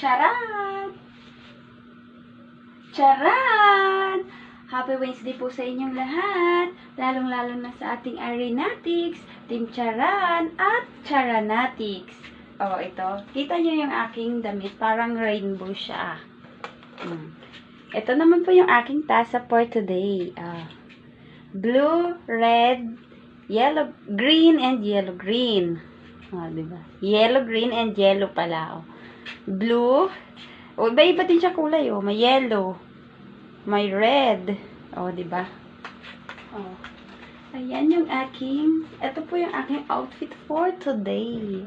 Charan! Charan! Happy Wednesday po sa inyong lahat, lalong-lalo na sa ating Arenatics, Team Charan at Charanatics. Oh, ito. Kita nyo yung aking damit, parang rainbow siya. Ito naman po yung aking tasa for today. Blue, red, yellow, green, and yellow, green. Diba? Yellow, green, and yellow pala. Blue. Iba-iba din siya kulay. May yellow. May red. Diba? Ayan yung aking, ito po yung aking outfit for today.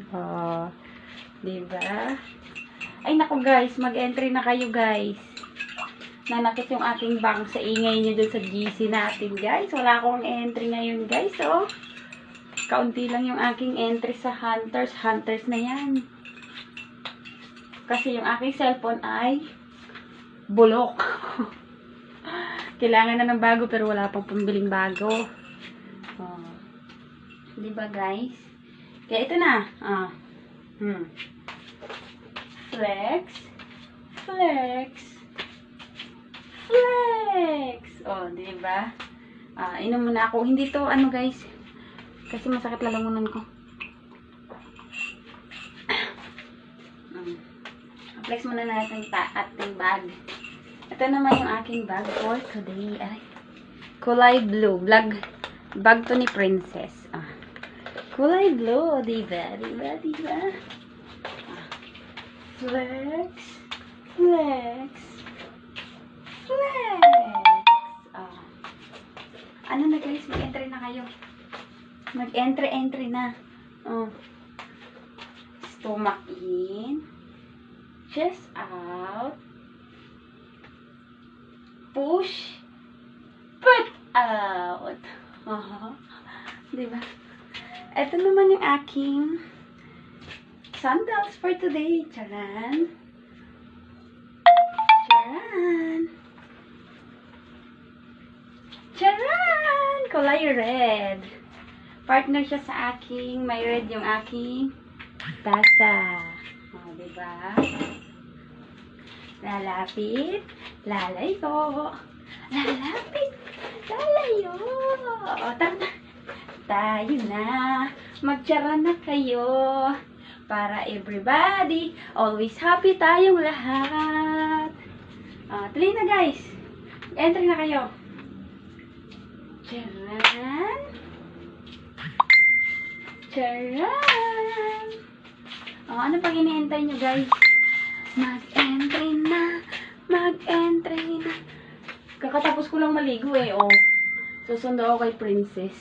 Diba? Ay, naku guys, mag-entry na kayo guys. Nanakit yung aking bang sa ingay nyo dun sa GC natin guys. Wala akong entry ngayon guys, kaunti lang yung aking entry sa Hunters. Hunters na yan. Kasi yung aking cellphone ay bulok. Kailangan na ng bago pero wala pang pambiling bago. Diba guys? Kaya ito na. Flex. Flex. Flex. Diba? Inom muna ako. Hindi to, guys. Kasi masakit lalamunan ko. Flex muna natin ating bag. Ito naman yung aking bag for today. Ay, kulay blue. Bag to ni Princess. Kulay blue. Diba? Diba? Diba? Flex. Flex. Flex. Ano na guys? Mag-entry na kayo. Mag-entry na. Stomach in. Chest out. Push. Put out. Diba? Ito naman yung aking sandals for today. Charan. Charan. Charan! Kulay red. Partner siya sa aking, may red yung aking tasa. Diba? Lalapit, lalayo. Lalapit, lalayo. Tara. Tayo na. Magtsara na kayo. Para everybody, always happy tayong lahat. Tuloy na guys. Entry na kayo. Charan. Charan. Ano pag iniintay nyo guys? Mag-entry na. Mag-entry na. Kakatapos ko lang maligo Susundo ako kay Princess.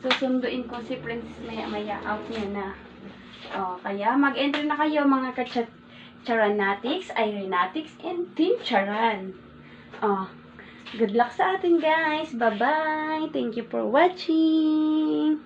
Susunduin ko si Princess maya-maya. Out niya na. Kaya mag-entry na kayo mga Charanatics, Arenatics, and Team Charan. Good luck sa atin guys. Bye-bye. Thank you for watching.